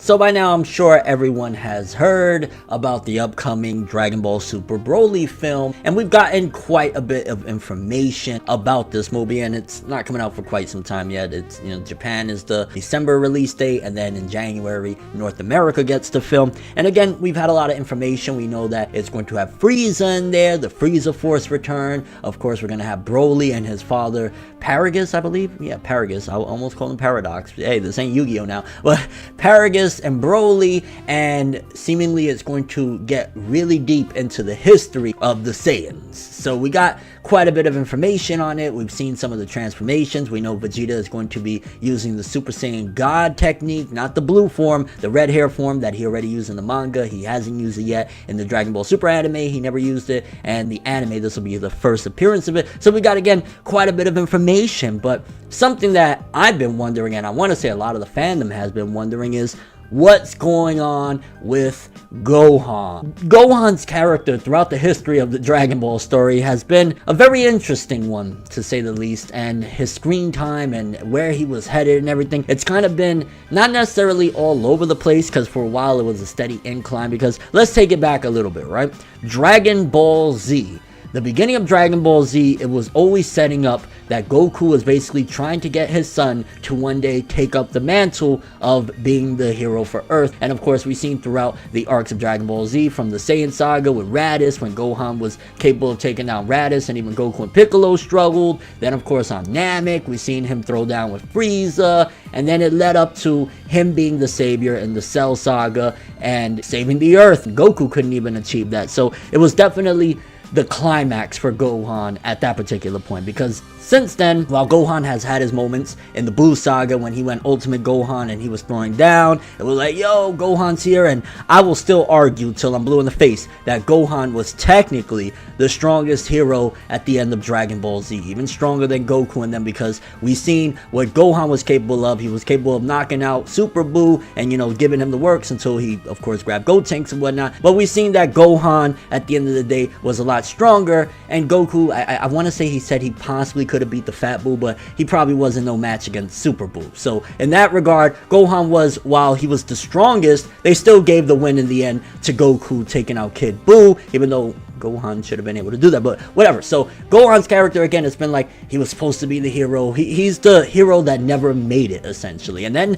So by now I'm sure everyone has heard about the upcoming Dragon Ball Super Broly film, and we've gotten quite a bit of information about this movie, and it's not coming out for quite some time yet. It's, Japan is the December release date, and then in January North America gets the film. And again, we've had a lot of information. We know that it's going to have Frieza in there, the Frieza Force return. Of course, we're going to have Broly and his father Paragus, I believe. Yeah, Paragus. I almost call him Paradox. Hey, this ain't Yu-Gi-Oh now. But Paragus and Broly, and seemingly it's going to get really deep into the history of the Saiyans. So we got quite a bit of information on it. We've seen some of the transformations. We know Vegeta is going to be using the Super Saiyan God technique, not the blue form, the red hair form that he already used in the manga. He hasn't used it yet in the Dragon Ball Super anime. He never used it, and the anime, this will be the first appearance of it. So we got, again, quite a bit of information. But something that I've been wondering, and I want to say a lot of the fandom has been wondering, is what's going on with Gohan? Gohan's character throughout the history of the Dragon Ball story has been a very interesting one, to say the least, and his screen time and where he was headed and everything, it's kind of been not necessarily all over the place, because for a while it was a steady incline. Because let's take it back a little bit, right? Dragon Ball Z. The beginning of Dragon Ball Z, it was always setting up that Goku was basically trying to get his son to one day take up the mantle of being the hero for Earth. And of course, we've seen throughout the arcs of Dragon Ball Z, from the Saiyan saga with Raditz, when Gohan was capable of taking down Raditz, and even Goku and Piccolo struggled. Then of course on Namek, we've seen him throw down with Frieza, and then it led up to him being the savior in the Cell saga and saving the Earth. Goku couldn't even achieve that. So it was definitely the climax for Gohan at that particular point, because since then, while Gohan has had his moments in the Blue Saga when he went Ultimate Gohan and he was throwing down, it was like, yo, Gohan's here, and I will still argue till I'm blue in the face that Gohan was technically the strongest hero at the end of Dragon Ball Z, even stronger than Goku and them, because we've seen what Gohan was capable of. He was capable of knocking out Super Buu and, giving him the works until he, of course, grabbed Gotenks and whatnot. But we've seen that Gohan, at the end of the day, was a lot stronger, and Goku, I want to say he said he possibly could have beat the Fat Buu, but he probably wasn't no match against Super Buu. So in that regard, Gohan was, while he was the strongest, they still gave the win in the end to Goku taking out Kid Buu, even though Gohan should have been able to do that, but whatever. So Gohan's character, again, it's been like he was supposed to be the hero. He's the hero that never made it, essentially. And then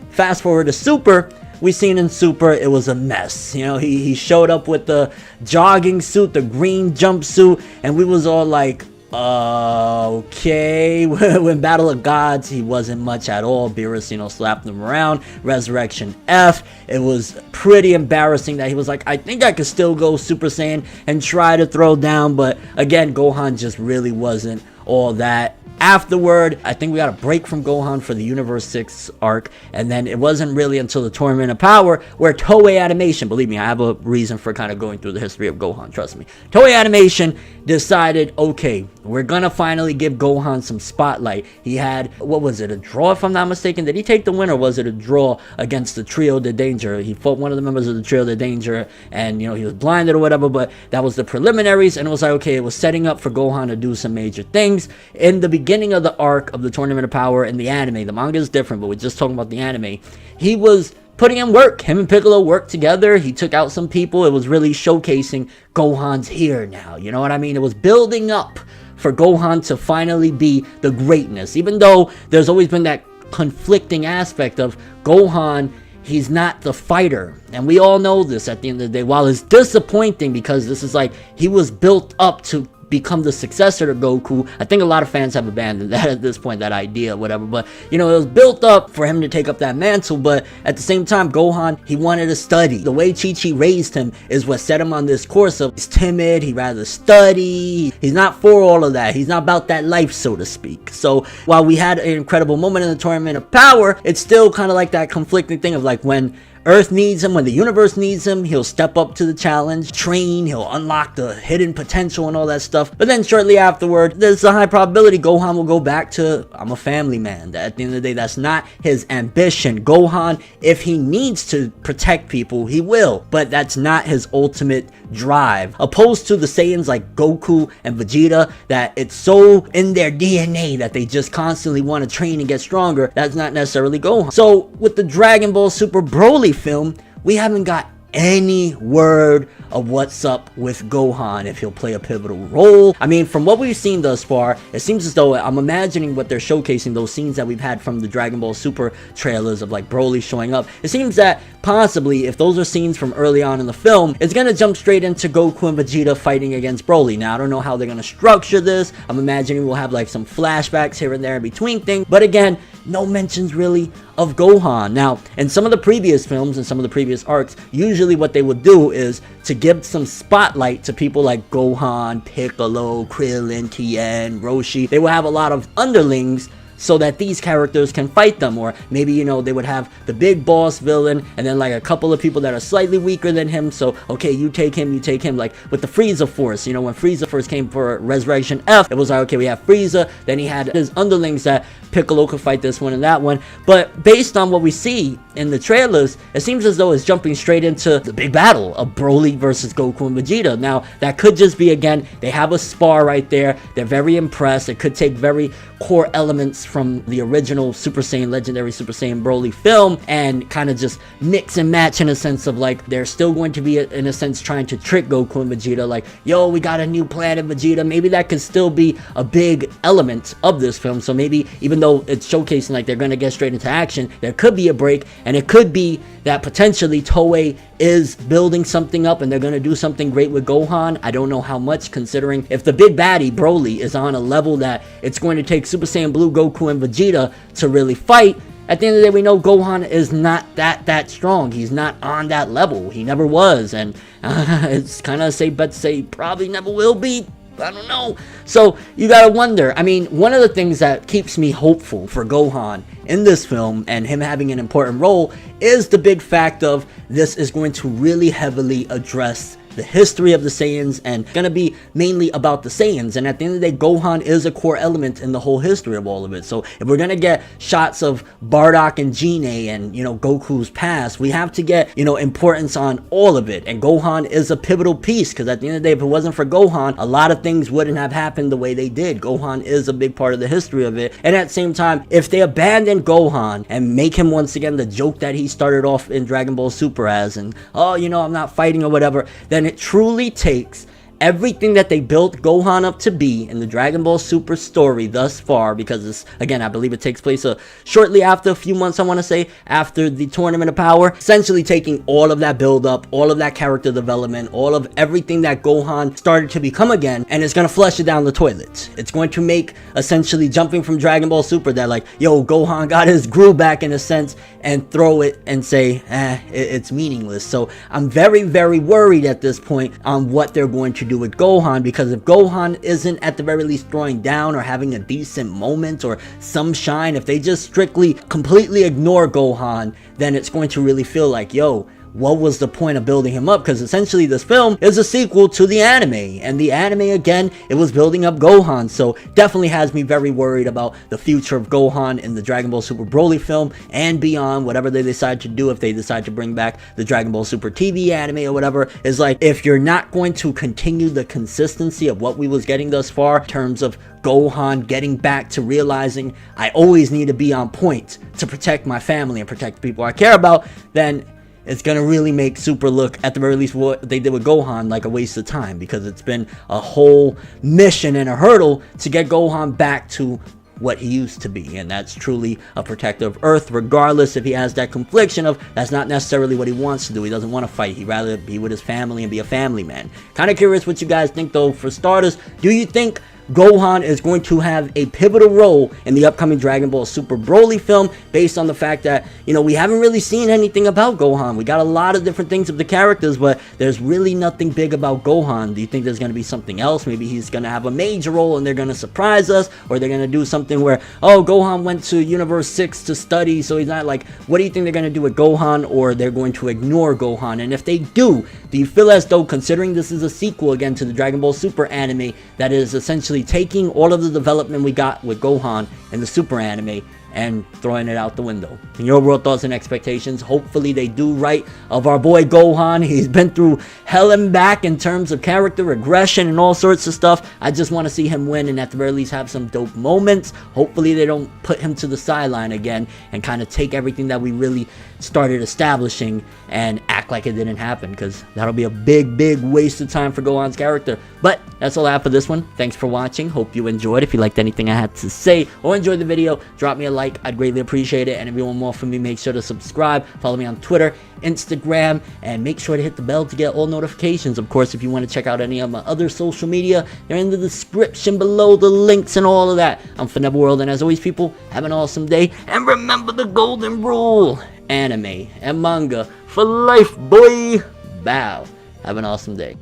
fast forward to Super, we seen in Super, it was a mess. He showed up with the jogging suit, the green jumpsuit, and we was all like, okay. When Battle of Gods, he wasn't much at all. Beerus, slapped him around. Resurrection F, it was pretty embarrassing that he was like, I think I could still go Super Saiyan and try to throw down, but again, Gohan just really wasn't all that. Afterward, I think we got a break from Gohan for the Universe 6 arc, and then it wasn't really until the Tournament of Power where Toei Animation, believe me, I have a reason for kind of going through the history of Gohan, trust me. Toei Animation decided, okay, we're gonna finally give Gohan some spotlight. He had, what was it, a draw, if I'm not mistaken? Did he take the win, or was it a draw against the Trio de Danger? He fought one of the members of the Trio de Danger, and he was blinded or whatever, but that was the preliminaries, and it was like, okay, it was setting up for Gohan to do some major things. In the beginning of the arc of the Tournament of Power in the anime, the manga is different, but we're just talking about the anime, he was putting in work. Him and Piccolo worked together. He took out some people. It was really showcasing Gohan's here now. You know what I mean? It was building up for Gohan to finally be the greatness, even though there's always been that conflicting aspect of Gohan. He's not the fighter, and we all know this at the end of the day. While it's disappointing, because this is like, he was built up to become the successor to Goku. I think a lot of fans have abandoned that at this point, that idea, whatever, but it was built up for him to take up that mantle. But at the same time, Gohan, he wanted to study. The way Chi-Chi raised him is what set him on this course of, he's timid, he'd rather study, he's not for all of that, he's not about that life, so to speak. So while we had an incredible moment in the Tournament of Power, it's still kind of like that conflicting thing of like, when Earth needs him, when the universe needs him, he'll step up to the challenge, train, he'll unlock the hidden potential and all that stuff. But then shortly afterward, there's a high probability Gohan will go back to, I'm a family man. At the end of the day, that's not his ambition. Gohan, if he needs to protect people, he will, but that's not his ultimate drive. Opposed to the Saiyans like Goku and Vegeta, that it's so in their DNA that they just constantly want to train and get stronger. That's not necessarily Gohan. So with the Dragon Ball Super Broly film, we haven't got any word of what's up with Gohan, if he'll play a pivotal role. I mean, from what we've seen thus far, it seems as though, I'm imagining what they're showcasing, those scenes that we've had from the Dragon Ball Super trailers of like Broly showing up. It seems that possibly, if those are scenes from early on in the film, it's gonna jump straight into Goku and Vegeta fighting against Broly. Now, I don't know how they're gonna structure this. I'm imagining we'll have like some flashbacks here and there in between things, but again, no mentions really of Gohan. Now, in some of the previous films and some of the previous arcs, usually what they would do is to give some spotlight to people like Gohan, Piccolo, Krillin, Tien, Roshi. They will have a lot of underlings so that these characters can fight them, or maybe, you know, they would have the big boss villain and then like a couple of people that are slightly weaker than him, so okay, you take him, like with the Frieza Force. You know, when Frieza first came for Resurrection F, it was like, okay, we have Frieza, then he had his underlings that Piccolo could fight this one and that one. But based on what we see in the trailers, it seems as though it's jumping straight into the big battle of Broly versus Goku and Vegeta. Now, that could just be, again, they have a spar right there, they're very impressed, it could take very core elements from the original Super Saiyan, Legendary Super Saiyan Broly film and kind of just mix and match, in a sense of like, they're still going to be, in a sense, trying to trick Goku and Vegeta, like, yo, we got a new planet, Vegeta. Maybe that could still be a big element of this film. So maybe, even though it's showcasing like they're going to get straight into action, there could be a break, and it could be that potentially Toei is building something up and they're going to do something great with Gohan. I don't know how much, considering if the big baddie Broly is on a level that it's going to take Super Saiyan Blue Goku and Vegeta to really fight. At the end of the day, we know Gohan is not that strong. He's not on that level. He never was, and it's kind of a safe bet to say probably never will be. I don't know. So you gotta wonder. I mean, one of the things that keeps me hopeful for Gohan in this film and him having an important role is the big fact of this is going to really heavily address the history of the Saiyans and gonna be mainly about the Saiyans. And at the end of the day, Gohan is a core element in the whole history of all of it. So if we're gonna get shots of Bardock and Gine and, you know, Goku's past, we have to get, you know, importance on all of it. And Gohan is a pivotal piece, because at the end of the day, if it wasn't for Gohan, a lot of things wouldn't have happened the way they did. Gohan is a big part of the history of it. And at the same time, if they abandon Gohan and make him once again the joke that he started off in Dragon Ball Super as, and, oh, you know, I'm not fighting or whatever, then it truly takes everything that they built Gohan up to be in the Dragon Ball Super story thus far, because it's, again, I believe it takes place shortly after, a few months, I want to say, after the Tournament of Power, essentially taking all of that build up, all of that character development, all of everything that Gohan started to become again, and it's going to flush it down the toilet. It's going to make, essentially, jumping from Dragon Ball Super, that like, yo, Gohan got his groove back in a sense, and throw it and say, it's meaningless. So I'm very, very worried at this point on what they're going to do with Gohan, because if Gohan isn't at the very least throwing down or having a decent moment or some shine, if they just strictly completely ignore Gohan, then it's going to really feel like, yo, what was the point of building him up? Because essentially this film is a sequel to the anime, and the anime, again, it was building up Gohan. So definitely has me very worried about the future of Gohan in the Dragon Ball Super Broly film and beyond, whatever they decide to do. If they decide to bring back the Dragon Ball Super TV anime or whatever, is like, if you're not going to continue the consistency of what we was getting thus far in terms of Gohan getting back to realizing I always need to be on point to protect my family and protect the people I care about, then it's going to really make Super look, at the very least, what they did with Gohan, like a waste of time, because it's been a whole mission and a hurdle to get Gohan back to what he used to be, and that's truly a protector of Earth, regardless if he has that confliction of that's not necessarily what he wants to do. He doesn't want to fight. He'd rather be with his family and be a family man. Kind of curious what you guys think, though. For starters, do you think Gohan is going to have a pivotal role in the upcoming Dragon Ball Super Broly film, based on the fact that, you know, we haven't really seen anything about Gohan. We got a lot of different things of the characters, but there's really nothing big about Gohan. Do you think there's going to be something else? Maybe he's going to have a major role and they're going to surprise us, or they're going to do something where, oh, Gohan went to Universe 6 to study, so he's not like, what do you think they're going to do with Gohan, or they're going to ignore Gohan? And if they do you feel as though, considering this is a sequel again to the Dragon Ball Super anime, that is essentially taking all of the development we got with Gohan in the Super anime and throwing it out the window? In your world, thoughts and expectations? Hopefully they do right of our boy Gohan. He's been through hell and back in terms of character regression and all sorts of stuff. I just want to see him win and at the very least have some dope moments. Hopefully they don't put him to the sideline again and kind of take everything that we really started establishing and act like it didn't happen, because that'll be a big waste of time for Gohan's character. But that's all I have for this one. Thanks for watching. Hope you enjoyed. If you liked anything I had to say or enjoyed the video, drop me a like. I'd greatly appreciate it. And if you want more from me, make sure to subscribe. Follow me on Twitter, Instagram, and make sure to hit the bell to get all notifications. Of course, if you want to check out any of my other social media, they're in the description below, the links and all of that. I'm ForneverWorld, and as always, people, have an awesome day. And remember the golden rule: anime and manga for life, boy. Bow. Have an awesome day.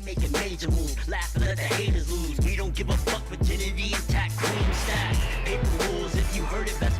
Make a major move, laugh and let the haters lose. We don't give a fuck, virginity intact, cream stack. Paper rules, if you heard it, better